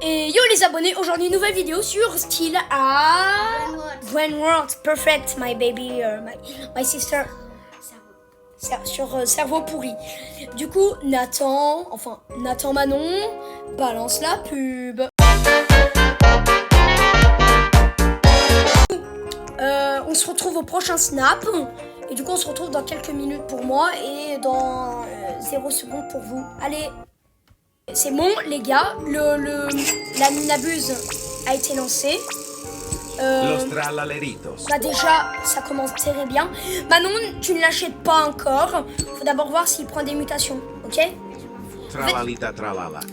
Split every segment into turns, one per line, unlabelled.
Et yo les abonnés, aujourd'hui nouvelle vidéo sur style à Brainworld. Perfect, my baby, my sister. Sur cerveau pourri. Du coup, Nathan Manon, balance la pub. On se retrouve au prochain snap. Et du coup, on se retrouve dans quelques minutes pour moi et dans 0 secondes pour vous. Allez, c'est bon, les gars. La minabuse a été lancée. Bah déjà, ça commence très bien. Manon, tu ne l'achètes pas encore. Faut d'abord voir s'il prend des mutations, ok?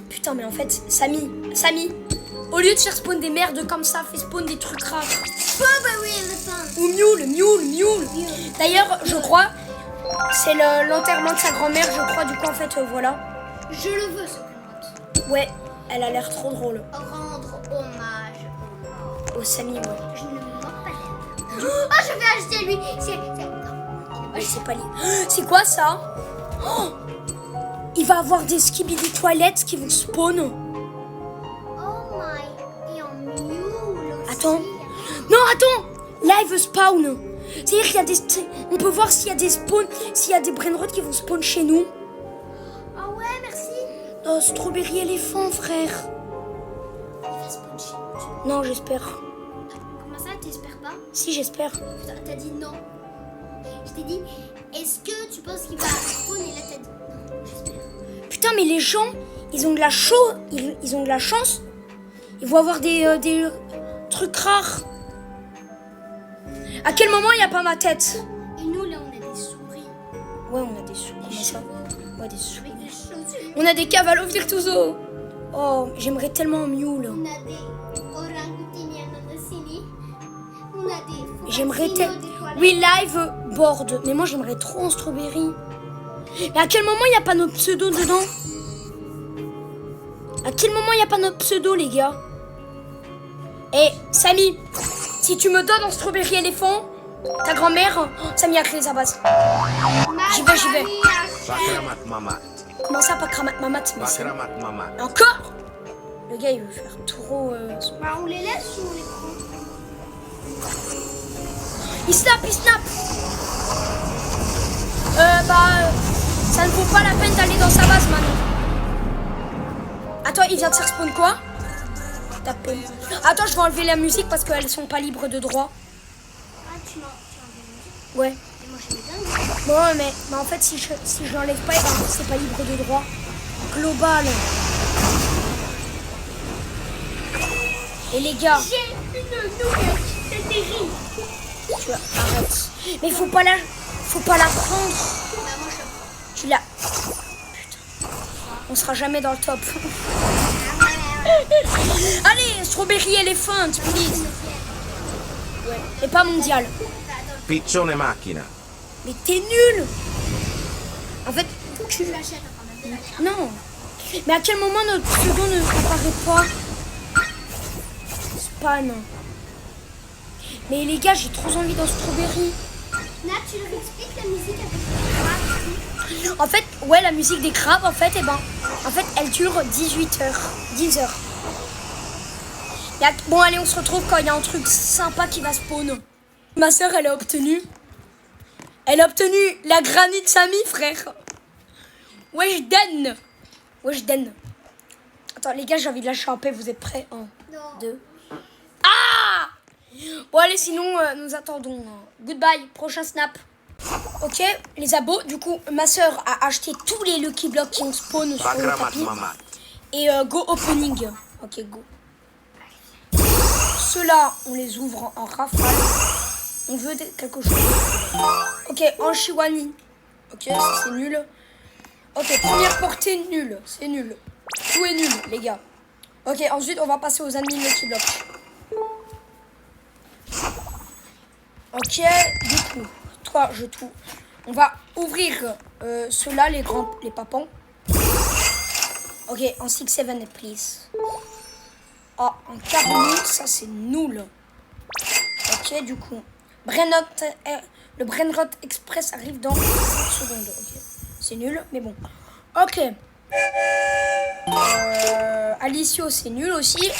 Putain, mais en fait, Samy, au lieu de faire spawn des merdes comme ça, fais spawn des trucs rares.
Oh bah oui,
Ou Mule. D'ailleurs, je crois, c'est l'enterrement de sa grand-mère, je crois. Du coup, en fait, voilà.
Je le veux, ce plante.
Ouais, elle a l'air trop drôle.
Rendre hommage
au Samy, ouais.
Je ne me moque pas. Oh, je vais acheter lui.
C'est pas lui. C'est quoi ça? Oh, il va avoir des skibidi toilettes qui vont spawn.
Oh my. Et en mule aussi.
Attends. Non, attends. Là, il veut spawn. C'est-à-dire qu'il y a des... On peut voir s'il y a des spawns, s'il y a des brainrots qui vont spawn chez nous.
Ah ouais, merci.
Oh, strawberry éléphant, frère.
Il va spawn chez nous.
Non, j'espère.
Comment ça, t'espères pas?
Si, j'espère.
Putain, t'as dit non. Je t'ai dit, est-ce que tu penses qu'il va spawn et là t'as dit non, j'espère.
Putain, mais les gens, ils ont de la chance. Ils ont de la chance. Ils vont avoir des trucs rares. À quel moment il n'y a pas ma tête?
Et nous, là, on a des souris.
Ouais, on a des souris. Comment ça? Ouais, des souris.
Avec des chaussures.
On a des cavalos virtuoso. Oh, j'aimerais tellement un mule.
On a des orangutini ananas. On a des...
J'aimerais
tellement...
tellement... We live board. Mais moi, j'aimerais trop un strawberry. Mais à quel moment il n'y a pas notre pseudo dedans? À quel moment il n'y a pas notre pseudo, les gars? Eh, Samy, si tu me donnes un strawberry éléphant, ta grand-mère, Samy a créé sa base. J'y vais. Comment ça, pas kramat mamat? Mais c'est... Encore? Le gars, il veut faire trop...
Bah, on les laisse ou on les prend?
Il snap. Ça ne vaut pas la peine d'aller dans sa base, maintenant. Attends, il vient de faire spawn quoi? Taper. Attends, je vais enlever la musique parce qu'elles sont pas libres de droit.
Ah, tu m'as enlevé.
Ouais.
Et moi, je vais bien.
Bon, mais en fait, si je l'enlève pas, c'est pas libre de droit. Global. Et les gars...
J'ai une nouvelle. C'est terrible.
Tu vois, arrête. Mais faut pas la prendre.
Bah, moi, je la prends.
Tu l'as... Putain. On sera jamais dans le top. Allez, strawberry elephant, please. Ouais. Et pas mondial.
Piccione macchina.
Mais t'es nul. En fait,
Tu l'achètes quand même.
Non. Mais à quel moment notre pseudo ne apparaît pas? Span. Mais les gars, j'ai trop envie d'un strawberry.
Nat, tu leur expliques la musique avec les crabes?
En fait, ouais, la musique des crabes, en fait, elle dure 18 heures. 10 heures. Bon, allez, on se retrouve quand il y a un truc sympa qui va spawn. Ma soeur, elle a obtenu la granite Samy, frère. Wesh den. Attends, les gars, j'ai envie de lâcher un peu. Vous êtes prêts? 1, 2. Ah! Bon, allez, sinon, nous attendons. Goodbye, prochain snap. Ok, les abos. Du coup, ma soeur a acheté tous les Lucky Blocks qui ont spawn sur le tapis. Et go opening. Ok, go. Ceux-là, on les ouvre en rafale. On veut quelque chose. Ok, en Shiwani. Ok, c'est nul. Ok, première portée, nul. C'est nul. Tout est nul, les gars. Ok, ensuite, on va passer aux admins Lucky Blocks. Ok, du coup, toi, je tout. On va ouvrir ceux-là, les papans. Ok, en 6-7, please. Oh, en 40, ça c'est nul. Ok, du coup, le Brainrot Express arrive dans 5 secondes. Ok, c'est nul, mais bon. Ok, Alicio, c'est nul aussi.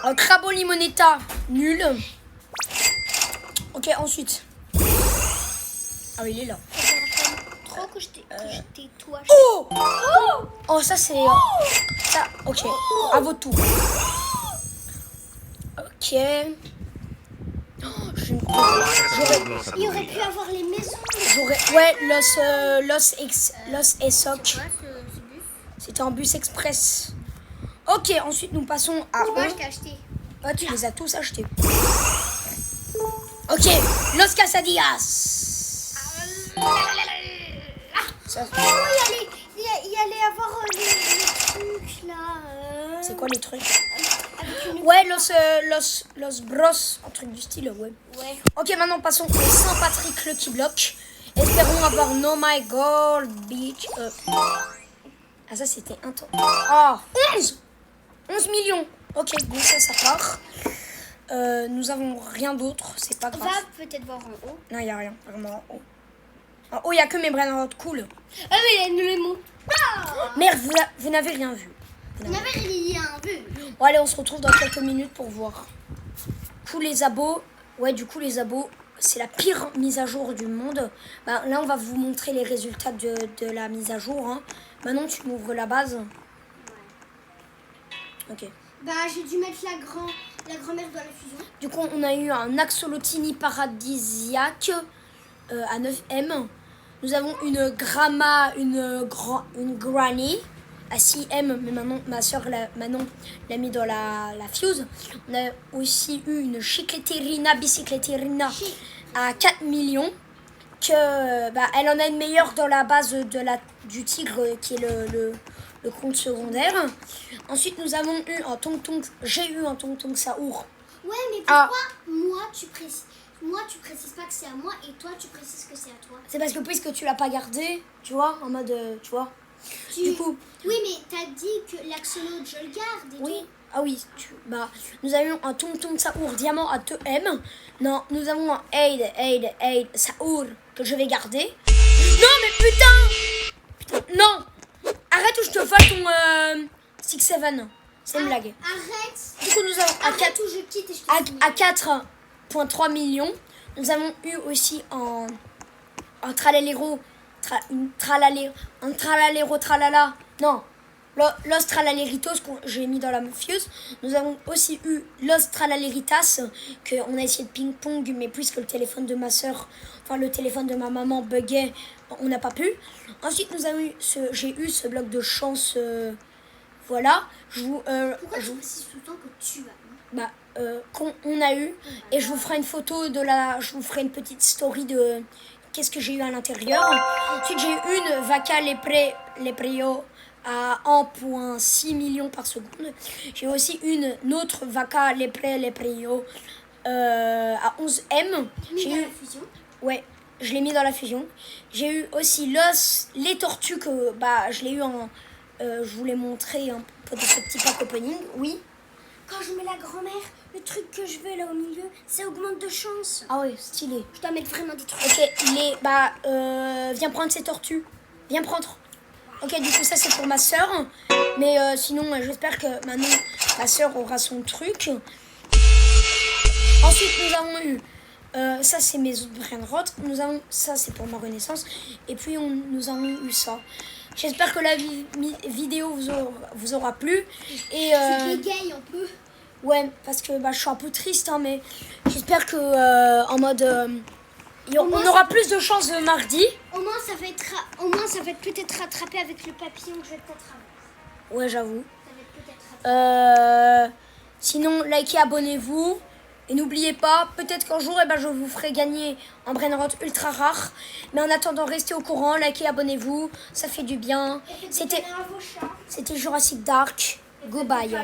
Ok. Crabo limonetta, nul. Ok, ensuite. Ah oui, il est là.
Trop que je t'ai toi.
Oh! Oh, ça c'est... ça, ok. À votre tour. Ok. Oh,
Il aurait pu avoir les maisons.
Ouais, Los Esoc. C'était en bus express. Ok, ensuite nous passons à...
Moi, je t'ai acheté.
Ouais, tu les as tous achetés. Ok, Los Quesadillas. Ça,
Il allait avoir les trucs là.
c'est quoi les trucs?
Avec une...
Ouais, Los Bros, un truc du style, ouais.
Ouais.
Ok, maintenant passons au Saint-Patrick Lucky Block. Espérons avoir No My God Beach. Ah, ça c'était un temps. Ah, 11 millions. Ok, bon, ça part. Nous avons rien d'autre, c'est pas
On
grave.
va peut-être voir en haut.
Non, il n'y a rien, vraiment en haut. En haut, il n'y a que mes Brainrot cool.
Ah mais nous les montre pas.
Merde, vous n'avez rien vu.
On avait rien vu.
Bon, allez, on se retrouve dans quelques minutes pour voir. Coup, les abos. Ouais, du coup, les abos, c'est la pire mise à jour du monde. Bah, là, on va vous montrer les résultats de la mise à jour. Hein. Maintenant, tu m'ouvres la base. Ok.
Bah, j'ai dû mettre la grand-mère dans la fusion.
Du coup, on a eu un Axolotini paradisiaque à 9M. Nous avons une Gramma, une Granny à 6M, mais maintenant ma soeur l'a mis dans la fuse. On a aussi eu une Chicleterina, Bicicleterina à 4 millions. Elle en a une meilleure dans la base du tigre qui est le compte secondaire. Ensuite, nous avons eu un Tong-Tong. J'ai eu un Tong-Tong Saour.
Ouais, mais pourquoi moi tu précises pas que c'est à moi et toi tu précises que c'est à toi.
C'est parce que puisque tu l'as pas gardé, tu vois, en mode, tu vois. Du coup.
Oui, mais t'as dit que l'axolot je le garde et
Oui.
tout.
Ah oui, nous avions un Tong-Tong Saour diamant à 2M. Non, nous avons un Aid Saour que je vais garder. Non, mais putain, non. Arrête ou je te vole ton 6-7. C'est une blague.
Arrête.
Du coup, nous avons
Arrête ou je quitte et je te finis.
à 4,3 millions. Nous avons eu aussi un tralalero, tralala. Non, Los Tralaleritos que j'ai mis dans la fuse. Nous avons aussi eu Los Tralaleritas qu'on a essayé de ping-pong, mais puisque le téléphone de ma soeur, enfin le téléphone de ma maman buguait, on n'a pas pu. Ensuite, j'ai eu ce bloc de chance. Voilà.
Pourquoi tu précises tout le temps que tu as
qu'on a eu, et je vous ferai une photo je vous ferai une petite story de qu'est-ce que j'ai eu à l'intérieur. Ensuite, j'ai eu une Vaca Leprio à 1,6 millions par seconde. J'ai aussi une autre Vaca Leprio à 11M. J'ai eu
la fusion.
Ouais, je l'ai mis dans la fusion. J'ai eu aussi les tortues que je l'ai eu en je vous l'ai montré un peu de ce petit pack opening. Oui.
Quand je mets la grand-mère, le truc que je veux là au milieu, ça augmente de chance.
Ah ouais, stylé.
Je dois mettre vraiment des trucs.
Ok, viens prendre ces tortues. Viens prendre. Ok, du coup ça c'est pour ma soeur. Mais sinon j'espère que maintenant ma soeur aura son truc. Ensuite nous avons eu ça c'est mes autres Brainrot. Ça c'est pour ma renaissance. Et puis nous avons eu ça. J'espère que la vidéo vous aura plu. Et
c'est gay un peu.
Ouais, parce que je suis un peu triste, hein, mais j'espère que en mode on aura plus de chance mardi.
Au moins ça va être peut-être rattrapé avec le papillon que je vais peut-être avoir.
Ouais, j'avoue.
Ça va être peut-être rattrapé.
Sinon, likez, abonnez-vous. Et n'oubliez pas, peut-être qu'un jour, je vous ferai gagner un Brainrot ultra rare. Mais en attendant, restez au courant, likez, abonnez-vous. Ça fait du bien. C'était Jurassic Dark. Goodbye.